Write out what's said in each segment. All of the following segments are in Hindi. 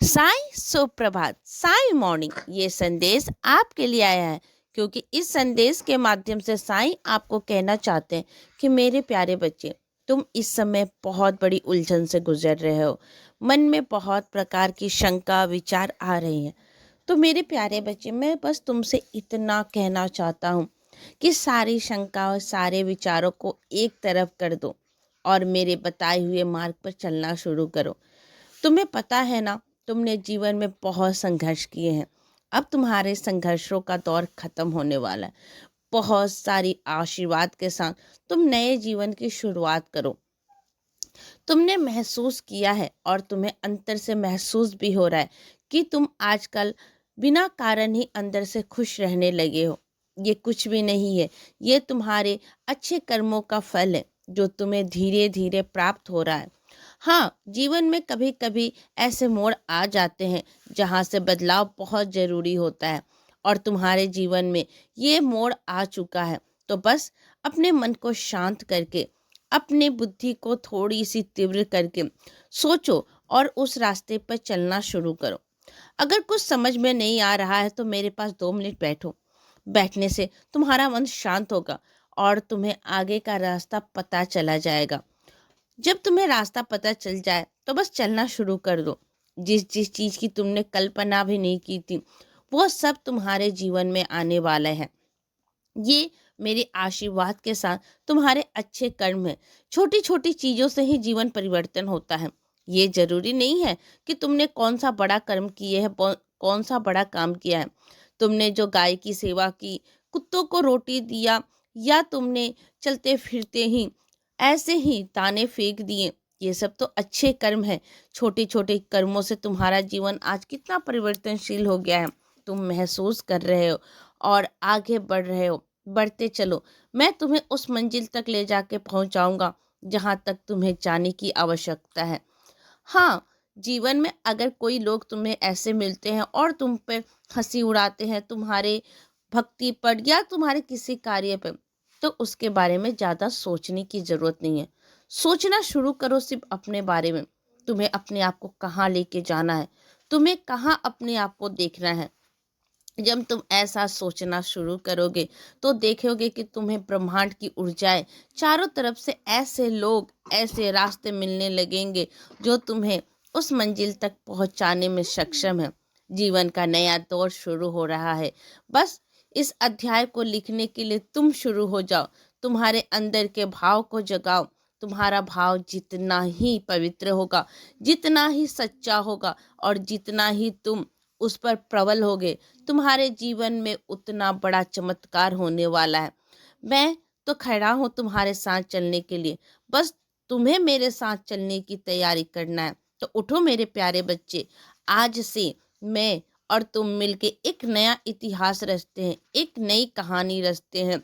साई सुप्रभात। साई मॉर्निंग ये संदेश आपके लिए आया है क्योंकि इस संदेश के माध्यम से साई आपको कहना चाहते हैं कि मेरे प्यारे बच्चे, तुम इस समय बहुत बड़ी उलझन से गुजर रहे हो। मन में बहुत प्रकार की शंका विचार आ रही हैं। तो मेरे प्यारे बच्चे, मैं बस तुमसे इतना कहना चाहता हूँ कि सारी शंका और सारे विचारों को एक तरफ कर दो और मेरे बताए हुए मार्ग पर चलना शुरू करो। तुम्हें पता है ना, तुमने जीवन में बहुत संघर्ष किए हैं। अब तुम्हारे संघर्षों का दौर खत्म होने वाला है। बहुत सारी आशीर्वाद के साथ तुम नए जीवन की शुरुआत करो। तुमने महसूस किया है और तुम्हें अंतर से महसूस भी हो रहा है कि तुम आजकल बिना कारण ही अंदर से खुश रहने लगे हो। ये कुछ भी नहीं है, ये तुम्हारे अच्छे कर्मों का फल है जो तुम्हें धीरे धीरे प्राप्त हो रहा है। हाँ, जीवन में कभी कभी ऐसे मोड़ आ जाते हैं जहाँ से बदलाव बहुत ज़रूरी होता है और तुम्हारे जीवन में ये मोड़ आ चुका है। तो बस अपने मन को शांत करके, अपने बुद्धि को थोड़ी सी तीव्र करके सोचो और उस रास्ते पर चलना शुरू करो। अगर कुछ समझ में नहीं आ रहा है तो मेरे पास 2 मिनट बैठो। बैठने से तुम्हारा मन शांत होगा और तुम्हें आगे का रास्ता पता चला जाएगा। जब तुम्हें रास्ता पता चल जाए तो बस चलना शुरू कर दो। जिस जिस चीज़ की तुमने कल्पना भी नहीं की थी, वो सब तुम्हारे जीवन में आने वाला है। ये मेरे आशीर्वाद के साथ तुम्हारे अच्छे कर्म हैं। छोटी छोटी चीज़ों से ही जीवन परिवर्तन होता है। ये जरूरी नहीं है कि तुमने कौन सा बड़ा कर्म किए है, कौन सा बड़ा काम किया है। तुमने जो गाय की सेवा की, कुत्तों को रोटी दिया, या तुमने चलते फिरते ही ऐसे ही दाने फेंक दिए, ये सब तो अच्छे कर्म है। छोटे छोटे कर्मों से तुम्हारा जीवन आज कितना परिवर्तनशील हो गया है, तुम महसूस कर रहे हो और आगे बढ़ रहे हो। बढ़ते चलो, मैं तुम्हें उस मंजिल तक ले जाके पहुंचाऊंगा जहां तक तुम्हें जाने की आवश्यकता है। हाँ, जीवन में अगर कोई लोग तुम्हें ऐसे मिलते हैं और तुम पे हंसी उड़ाते हैं, तुम्हारे भक्ति पर या तुम्हारे किसी कार्य पे, तो उसके बारे में ज़्यादा सोचने की ज़रूरत नहीं है। सोचना शुरू करो सिर्फ अपने बारे में। तुम्हें अपने आप को कहाँ लेके जाना है, तुम्हें कहाँ अपने आप को देखना है। जब तुम ऐसा सोचना शुरू करोगे तो देखोगे कि तुम्हें ब्रह्मांड की ऊर्जाएं, चारों तरफ से ऐसे लोग, ऐसे रास्ते मिलने लगेंगे जो तुम्हें उस मंजिल तक पहुंचाने में सक्षम है। जीवन का नया दौर शुरू हो रहा है। बस इस अध्याय को लिखने के लिए तुम शुरू हो जाओ। तुम्हारे अंदर के भाव को जगाओ। तुम्हारा भाव जितना ही पवित्र होगा, जितना ही सच्चा होगा और जितना ही तुम उस पर प्रबल होगे, तुम्हारे जीवन में उतना बड़ा चमत्कार होने वाला है। मैं तो खड़ा हूँ तुम्हारे साथ चलने के लिए। बस तुम्हें मेरे साथ चलने की तैयारी करना है। तो उठो मेरे प्यारे बच्चे, आज से मैं और तुम मिलके एक नया इतिहास रचते हैं, एक नई कहानी रचते हैं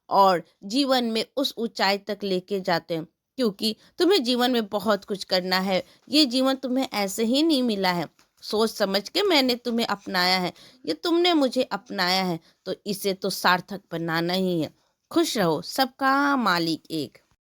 और जीवन में उस ऊंचाई तक लेके जाते हैं। क्योंकि तुम्हें जीवन में बहुत कुछ करना है। ये जीवन तुम्हें ऐसे ही नहीं मिला है। सोच समझ के मैंने तुम्हें अपनाया है, ये तुमने मुझे अपनाया है, तो इसे तो सार्थक बनाना ही है। खुश रहो, सबका मालिक एक।